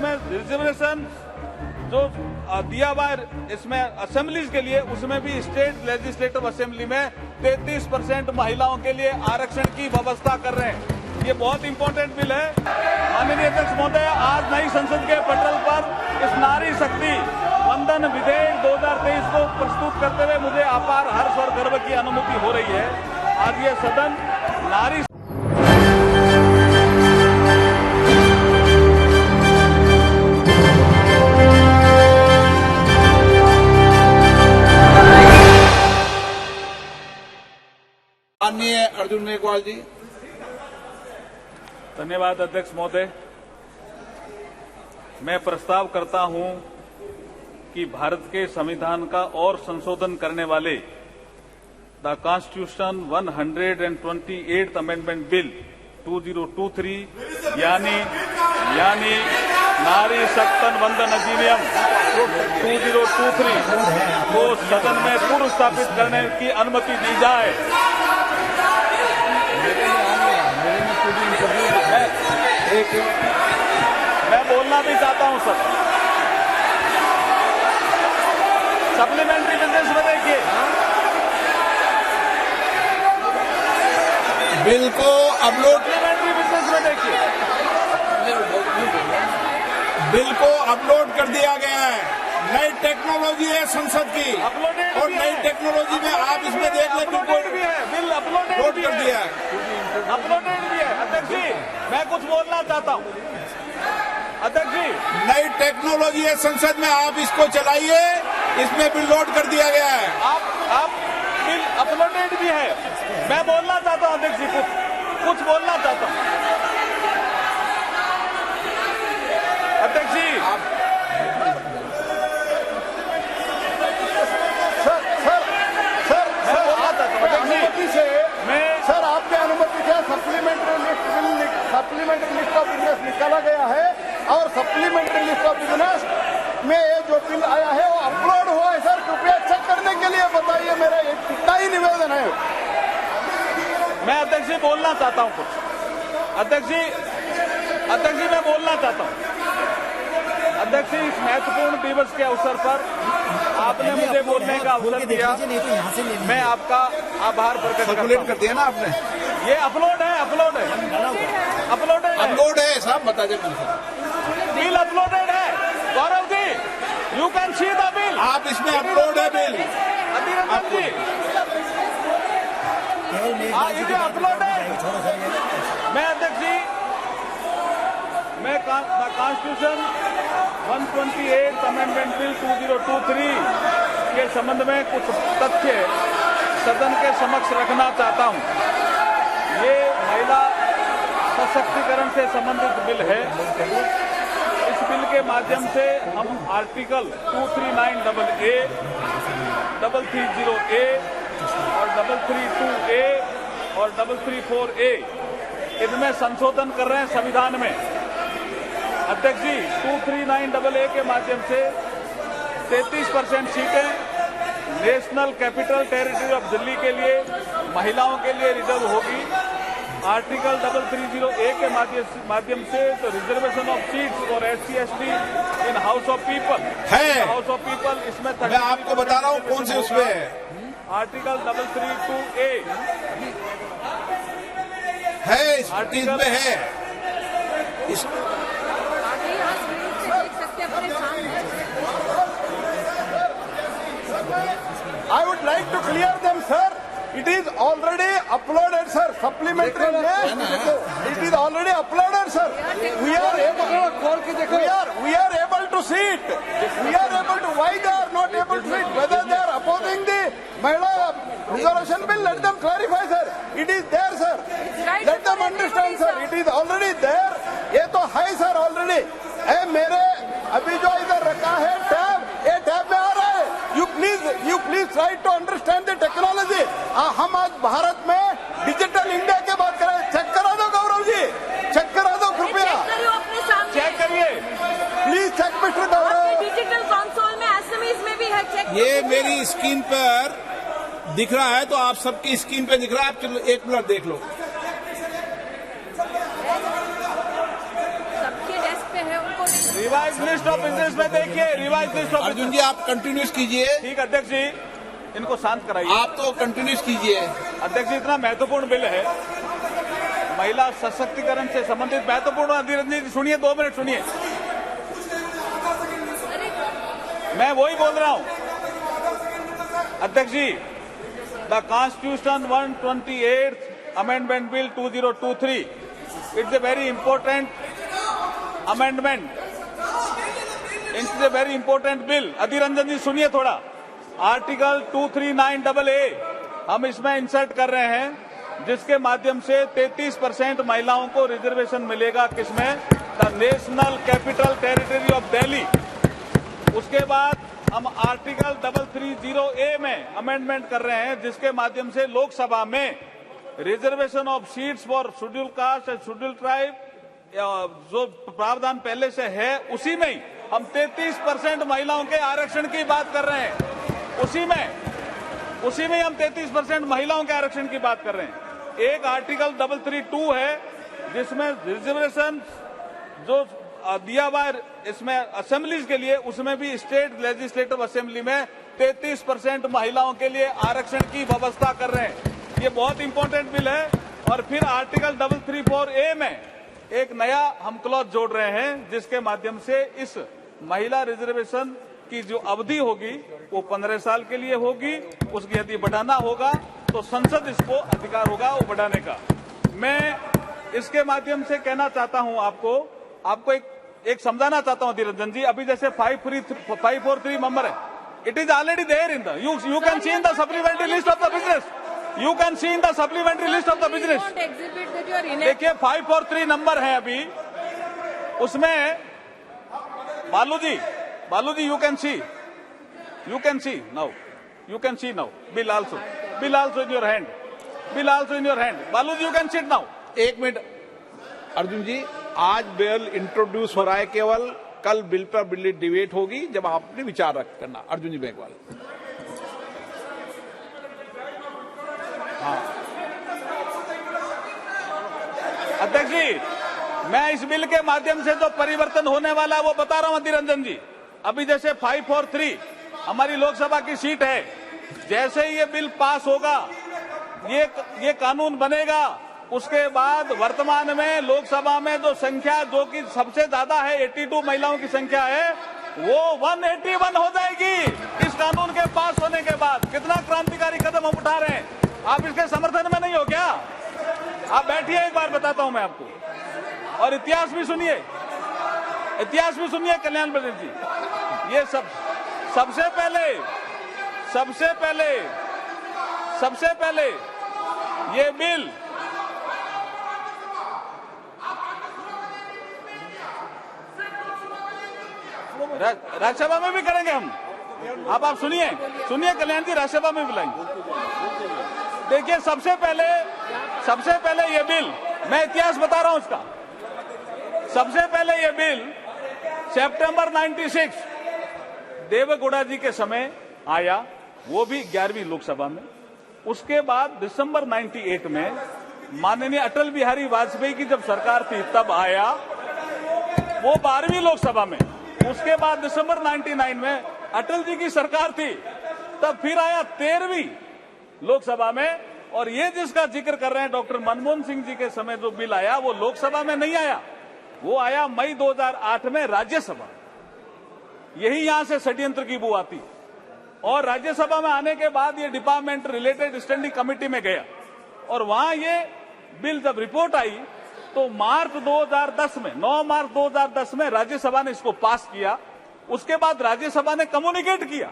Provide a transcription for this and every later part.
इसमें रिजर्वेशन जो दिया हुआ है इसमें असेंबलीज के लिए, उसमें भी स्टेट लेजिस्लेटिव असेंबली में 33% महिलाओं के लिए आरक्षण की व्यवस्था कर रहे हैं। ये बहुत इंपॉर्टेंट बिल है। माननीय अध्यक्ष महोदय, आज नई संसद के पटल पर इस नारी शक्ति वंदन विधेयक 2023 को प्रस्तुत करते हुए मुझे अपार हर्ष और गर्व की अनुभूति हो रही है। आज ये सदन नारी माननीय अर्जुन मेघवाल जी। धन्यवाद अध्यक्ष महोदय। मैं प्रस्ताव करता हूं कि भारत के संविधान का और संशोधन करने वाले the constitution 128th amendment bill 2023 यानी नारी शक्ति वंदन अधिनियम 2023 को सदन में पूर्व स्थापित करने की अनुमति दी जाए। मैं बोलना भी चाहता हूं सर। सप्लीमेंट्री बिजनेस में देखिए, बिल को अपलोड, सप्लीमेंट्री बिजनेस में देखिए, बिल को अपलोड कर दिया गया है। नई टेक्नोलॉजी है संसद की, और नई टेक्नोलॉजी में आप इसमें देख लें, अपलोडेड भी है, बिल अपलोडेड कर दिया है, अपलोडेड भी है। अध्यक्ष जी, मैं कुछ बोलना चाहता हूं। अध्यक्ष जी, नई टेक्नोलॉजी है संसद में, आप इसको चलाइए। इसमें बिल लोड कर दिया गया है। आप बिल अपलोडेड भी है। मैं बोलना चाहता हूं अध्यक्ष जी, कुछ बोलना चाहता हूं। अध्यक्ष जी, सर आपके अनुमति से सप्लीमेंट्री लिस्ट ऑफ बिजनेस निकाला गया है, और सप्लीमेंट्री लिस्ट ऑफ बिजनेस में ये जो बिल आया है वो अपलोड हुआ है। सर कृपया चेक करने के लिए बताइए, मेरा इतना ही निवेदन है। मैं अध्यक्ष जी बोलना चाहता हूं कुछ। अध्यक्ष जी मैं बोलना चाहता हूं। अध्यक्ष जी, इस महत्वपूर्ण दिवस के अवसर पर आपने मुझे बोलने का अवसर दिया, मैं आपका आभार प्रकट करता हूं। कर दिया ना आपने। ये अपलोड है अपलोड है साहब, बता दें बिल अपलोडेड है। Gaurav ji, you can see the bill. आप इसमें अपलोड है बिल। अतिरंजन जी, ये अपलोड है। मैं अध्यक्ष जी, मैं कॉन्स्टिट्यूशन 128th अमेंडमेंट बिल 2023 के संबंध में कुछ तथ्य सदन के समक्ष रखना चाहता हूं। ये महिला सशक्तिकरण से संबंधित बिल है। इस बिल के माध्यम से हम आर्टिकल 239AA, 330A और 332A और 334A इनमें संशोधन कर रहे हैं संविधान में। अध्यक्ष जी, 239AA के माध्यम से 33% सीटें national capital territory of Delhi के लिए महिलाओं के लिए रिजर्व होगी। आर्टिकल 330A के माध्यम से तो reservation of seats for SC/ST in house of people है। इसमें मैं आपको बता रहा हूँ कौन से उसमें है। आर्टिकल 332A है, इस में है। I would like to clear them, sir. It is already uploaded, sir. Supplementary list. It is already uploaded, sir. We are able to see it. We are able to. Why they are not able to see it? Whether they are opposing the Mahila Reservation Bill, let them clarify, sir. It is there, sir. Let them understand, sir. It is already there. ये तो है, sir, already. मेरे अभी जो इधर रखा है tab, ये टैब में आ रहा है। You please try to understand the technology. हम आज भारत में डिजिटल इंडिया की बात कर रहे हैं। चेक करा दो गौरव जी, चेक करा दो कृपया। चेक करिए please, check mister Gaurav. Digital console में एसएमएस में भी है, चेक। ये मेरी स्क्रीन पर दिख रहा है, तो आप सबकी स्क्रीन पे दिख रहा है। आप चलो एक मिनट देख लो। सबके डेस्क पे है, उनको रिवाइज लिस्ट ऑफ बिजनेस में देखिए, रिवाइज लिस्ट ऑफ। अर्जुन जी आप कंटिन्यूस कीजिए। ठीक अध्यक्ष जी, इनको शांत कराइए। आप तो कंटिन्यूस कीजिए। अध्यक्ष जी, इतना महत्वपूर्ण बिल है, महिला सशक्तिकरण से संबंधित महत्वपूर्ण। अधीर जी सुनिए, 2 मिनट सुनिए, मैं वही बोल रहा हूं। अध्यक्ष जी, the constitution 128th amendment bill 2023, it's a very important amendment, it's a very important bill. Adhir Ranjan ji सुनिए थोड़ा, आर्टिकल 239AA हम इसमें इंसर्ट कर रहे हैं, जिसके माध्यम से 33% महिलाओं को रिजर्वेशन मिलेगा। किसमें? The national capital territory of Delhi. उसके बाद हम आर्टिकल 330A में अमेंडमेंट कर रहे हैं, जिसके माध्यम से लोकसभा में reservation of seats for schedule caste and schedule tribe, जो प्रावधान पहले से है उसी में ही हम 33% महिलाओं के आरक्षण की बात कर रहे हैं। उसी में हम 33% महिलाओं के आरक्षण की बात कर रहे हैं। एक आर्टिकल 332 है, जिसमें रिजर्वेशन जो दिया हुआ है इसमें असेंबलीज के लिए, उसमें भी स्टेट लेजिस्लेटिव असेंबली में 33% महिलाओं के लिए आरक्षण की व्यवस्था कर रहे हैं। ये बहुत इंपॉर्टेंट बिल है। और फिर आर्टिकल 334A में एक नया हम क्लॉज जोड़ रहे हैं, जिसके माध्यम से इस महिला रिजर्वेशन की जो अवधि होगी वो 15 साल के लिए होगी। उसकी यदि बढ़ाना होगा तो संसद इसको अधिकार होगा वो बढ़ाने का। मैं इसके माध्यम से कहना चाहता हूं, आपको एक समझाना चाहता हूं धीरजन जी। अभी जैसे 543 नंबर है, it is already there in the you can see in the supplementary list of the business, you can see in the supplementary list of the business. देखिए 543 नंबर है अभी, उसमें Baalu ji you can see now bill also in your hand, Baalu ji you can sit now. 1 minute Arjun ji, आज bill introduce हो रहा है, केवल कल बिल पर बिल डिबेट होगी जब आप अपने विचार रख करना। अर्जुन जी मेघवाल। हाँ अध्यक्ष जी, मैं इस बिल के माध्यम से जो परिवर्तन होने वाला है वो बता रहा हूं अधीर रंजन जी। अभी जैसे 543 हमारी लोकसभा की सीट है, जैसे ही ये बिल पास होगा, ये कानून बनेगा, उसके बाद वर्तमान में लोकसभा में जो संख्या जो कि सबसे ज्यादा है 82 महिलाओं की संख्या है, वो 181 हो जाएगी इस कानून के पास होने के बाद। कितना क्रांतिकारी कदम हम उठा रहे हैं, आप इसके समर्थन में नहीं हो क्या? आप बैठिए, एक बार बताता हूं मैं आपको, और इतिहास भी सुनिए कल्याण प्रदेश जी। ये सबसे पहले ये बिल राज्यसभा में भी करेंगे हम। आप सुनिए कल्याण जी, राज्यसभा में बुलाएंगे। देखिए सबसे पहले ये बिल, मैं इतिहास बता रहा हूं उसका। सबसे पहले ये बिल सितंबर 96 देवेगौड़ा जी के समय आया, वो भी 11वीं लोकसभा में। उसके बाद दिसंबर 98 में माननीय अटल बिहारी वाजपेयी की जब सरकार थी तब आया, वो 12वीं लोकसभा में। उसके बाद दिसंबर 99 में अटल जी की सरकार थी, तब फिर आया 13वीं लोकसभा में। और ये जिसका जिक्र कर रहे हैं डॉक्टर मनमोहन सिंह जी के समय जो बिल आया, वो लोकसभा में नहीं आया, वो आया मई 2008 में राज्यसभा। यही यहां से षड्यंत्र की बू आती। और राज्यसभा में आने के बाद ये डिपार्टमेंट रिलेटेड स्टैंडिंग कमेटी में गया, और वहां ये बिल जब रिपोर्ट आई तो मार्च 2010 में 9 मार्च 2010 में राज्यसभा ने इसको पास किया। उसके बाद राज्यसभा ने कम्युनिकेट किया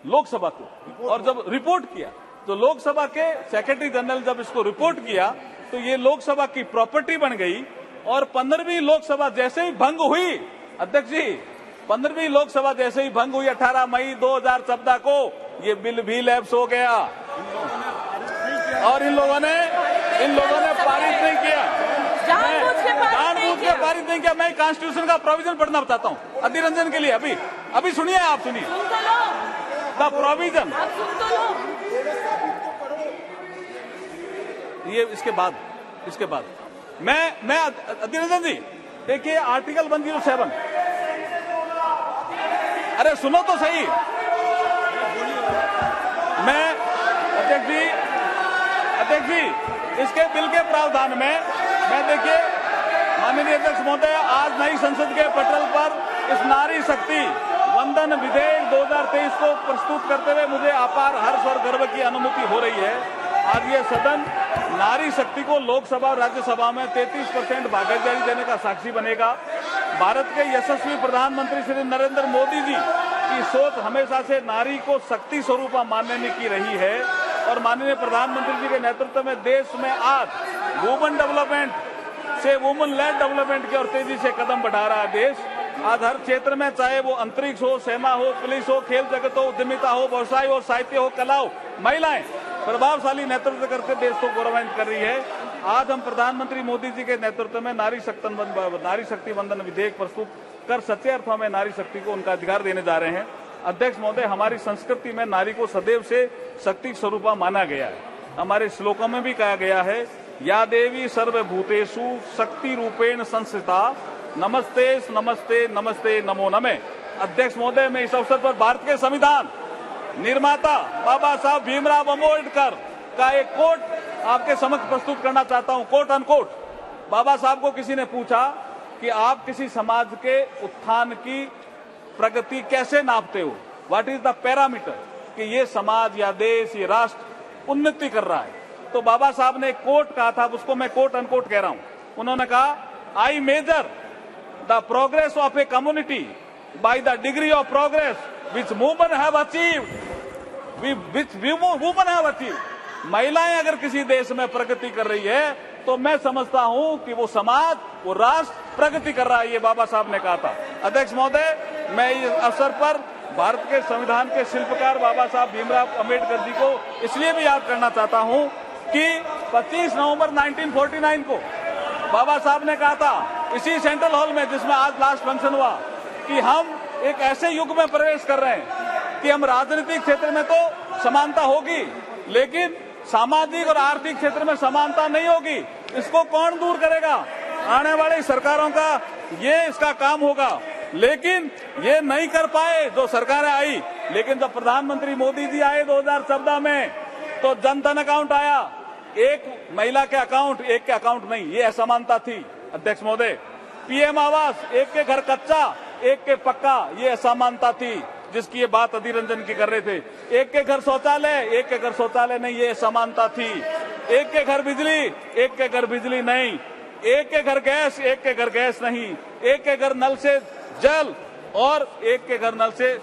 लोकसभा को, और जब रिपोर्ट किया तो लोकसभा के सेक्रेटरी जनरल जब इसको रिपोर्ट किया तो ये लोकसभा की प्रॉपर्टी बन गई। और 15वीं लोकसभा जैसे ही भंग हुई, अध्यक्ष जी 15वीं लोकसभा जैसे ही भंग हुई 18 मई 2014 को, ये बिल भी लैप्स हो गया और इन लोगों ने पारित नहीं किया, जानबूझ के पारित नहीं किया। मैं कॉन्स्टिट्यूशन का प्रोविजन पढ़ना बताता हूँ अधीर रंजन के लिए। अभी सुनिए, आप सुनिए द प्रोविजन। ये इसके बाद मैं अधीर रंजन जी देखिए आर्टिकल 107 अरे सुनो तो सही। मैं अध्यक्ष जी इसके बिल के प्रावधान में मैं देखिए माननीय अध्यक्ष महोदय, आज नई संसद के पटल पर इस नारी शक्ति वंदन विधेयक 2023 को प्रस्तुत करते हुए मुझे अपार हर्ष और गर्व की अनुभूति हो रही है। आज ये सदन नारी शक्ति को लोकसभा और राज्यसभा में 33% भागीदारी देने का साक्षी बनेगा। भारत के यशस्वी प्रधानमंत्री श्री नरेंद्र मोदी जी की सोच हमेशा से नारी को शक्ति स्वरूप मानने की रही है और माननीय प्रधानमंत्री जी के नेतृत्व में देश में आज वुमेन डेवलपमेंट से वुमेन लेड डेवलपमेंट की ओर तेजी से कदम बढ़ा रहा है देश। आज हर क्षेत्र में, चाहे वो अंतरिक्ष हो, सेना हो, पुलिस हो, खेल जगत हो, उद्यमिता हो, व्यवसाय हो, साहित्य हो, कला हो, महिलाएं प्रभावशाली नेतृत्व करके देश को गौरवान्वित कर रही है। आज हम प्रधानमंत्री मोदी जी के नेतृत्व में नारी शक्ति वंदन विधेयक प्रस्तुत कर सच्चे अर्थों में नारी शक्ति को उनका अधिकार देने जा रहे हैं। अध्यक्ष महोदय, हमारी संस्कृति में नारी को सदैव से शक्ति स्वरूपा माना गया है। हमारे श्लोकों में भी कहा गया है, या देवी सर्वभूतेषु शक्ति रूपेण संस्थिता, नमस्ते नमस्ते नमस्ते नमो नमे। अध्यक्ष महोदय, मैं इस अवसर पर भारत के संविधान निर्माता बाबा साहब भीमराव अम्बेडकर का एक कोट आपके समक्ष प्रस्तुत करना चाहता हूं। Quote unquote. बाबा साहब को किसी ने पूछा कि आप किसी समाज के उत्थान की प्रगति कैसे नापते हो, व्हाट इज द पैरामीटर कि ये समाज या देश, ये राष्ट्र उन्नति कर रहा है। तो बाबा साहब ने एक कोट कहा था, उसको मैं कोट अनकोट कह रहा हूं। उन्होंने कहा, I measure the progress of a community by the degree of progress which women have achieved. महिलाएं अगर किसी देश में प्रगति कर रही है तो मैं समझता हूं कि वो समाज, वो राष्ट्र प्रगति कर रहा है। ये बाबा साहब ने कहा था। अध्यक्ष महोदय, मैं इस अवसर पर भारत के संविधान के शिल्पकार बाबा साहब भीमराव अम्बेडकर जी को इसलिए भी याद करना चाहता हूं कि 25 नवंबर 1949 को बाबा साहब ने कहा था इसी सेंट्रल हॉल में, जिसमें आज लास्ट फंक्शन हुआ, कि हम एक ऐसे युग में प्रवेश कर रहे हैं कि हम राजनीतिक क्षेत्र में तो समानता होगी, लेकिन सामाजिक और आर्थिक क्षेत्र में समानता नहीं होगी। इसको कौन दूर करेगा? आने वाली सरकारों का ये इसका काम होगा। लेकिन ये नहीं कर पाए जो सरकारें आई। लेकिन जब प्रधानमंत्री मोदी जी आए 2014 में, तो जन धन अकाउंट आया, एक महिला के अकाउंट, एक के अकाउंट नहीं, ये असमानता थी। अध्यक्ष महोदय, पीएम आवास, एक के घर कच्चा, एक के पक्का, ये असमानता थी जिसकी ये बात अधीर रंजन की कर रहे थे। एक के घर शौचालय, एक के घर शौचालय नहीं, ये समानता थी। एक के घर बिजली, एक के घर बिजली नहीं। एक के घर गैस, एक के घर गैस नहीं। एक के घर नल से जल और एक के घर नल से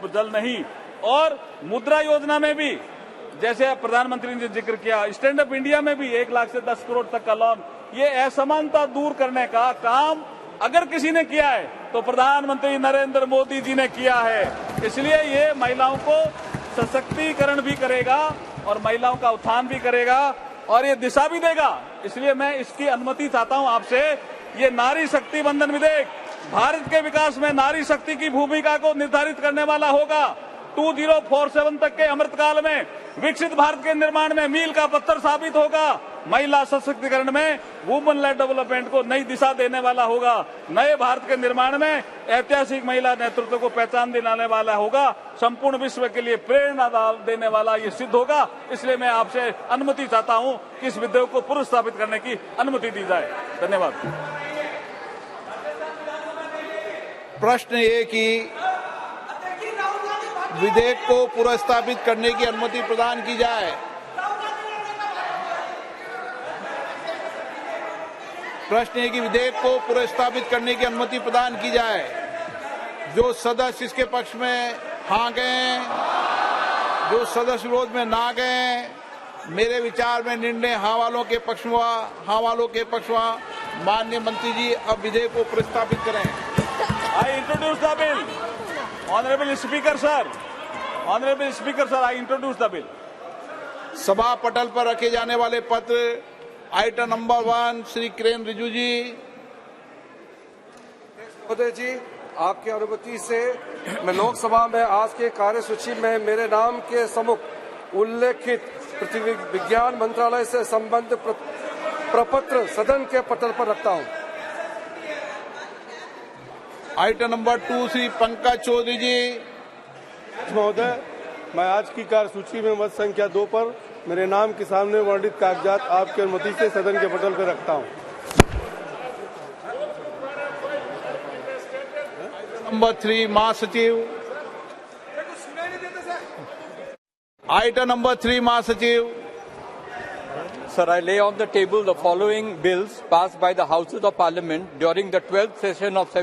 जल नहीं। और मुद्रा योजना में भी, जैसे प्रधानमंत्री ने जिक्र किया, स्टैंड अप इंडिया में भी 1 लाख से 10 करोड़ तक का लोन, ये असमानता दूर करने का काम अगर किसी ने किया है तो प्रधानमंत्री नरेंद्र मोदी जी ने किया है। इसलिए ये महिलाओं को सशक्तिकरण भी करेगा और महिलाओं का उत्थान भी करेगा और ये दिशा भी देगा। इसलिए मैं इसकी अनुमति चाहता हूं आपसे। ये नारी शक्ति वंदन विधेयक भारत के विकास में नारी शक्ति की भूमिका को निर्धारित करने वाला होगा। 2047 तक के अमृतकाल में विकसित भारत के निर्माण में मील का पत्थर साबित होगा। महिला सशक्तिकरण में वुमेन लेड डेवलपमेंट को नई दिशा देने वाला होगा। नए भारत के निर्माण में ऐतिहासिक महिला नेतृत्व को पहचान दिलाने वाला होगा। संपूर्ण विश्व के लिए प्रेरणा देने वाला ये सिद्ध होगा। इसलिए मैं आपसे अनुमति चाहता हूं कि इस विधेयक को पुनः स्थापित करने की अनुमति दी जाए। धन्यवाद। प्रश्न ये कि विधेयक को पुनर्स्थापित करने की अनुमति प्रदान की जाए। प्रश्न है कि विधेयक को पुनर्स्थापित करने की अनुमति प्रदान की जाए। जो सदस्य इसके पक्ष में हाँ गए, जो सदस्य विरोध में ना गए, मेरे विचार में निर्णय हाँ वालों के पक्ष में हुआ। हाँ वालों के पक्ष में माननीय मंत्री जी अब विधेयक को प्रस्तावित करें। I introduce the bill. Honorable Speaker sir, Honorable Speaker sir, I introduce the bill. सभा पटल पर रखे जाने वाले पत्र आइटम नंबर 1 श्री किरेन रिजिजू जी। महोदय जी, आपकी अनुमति से मैं लोकसभा में आज के कार्यसूची में मेरे नाम के सम्मुख उल्लेखित पृथ्वी विज्ञान मंत्रालय से संबंधित प्रपत्र सदन के पटल पर रखता हूं। आइटम नंबर 2 श्री पंकज चौधरी जी। महोदय, मैं आज की कार्यसूची में मत संख्या 2 पर मेरे नाम के सामने वर्णित कागजात आपकी अनुमति से सदन के पटल पर रखता हूं। नंबर 3 महासचिव। आइटम नंबर 3 महासचिव। Sir, I lay on the table the following bills passed by the Houses of Parliament during the 12th session of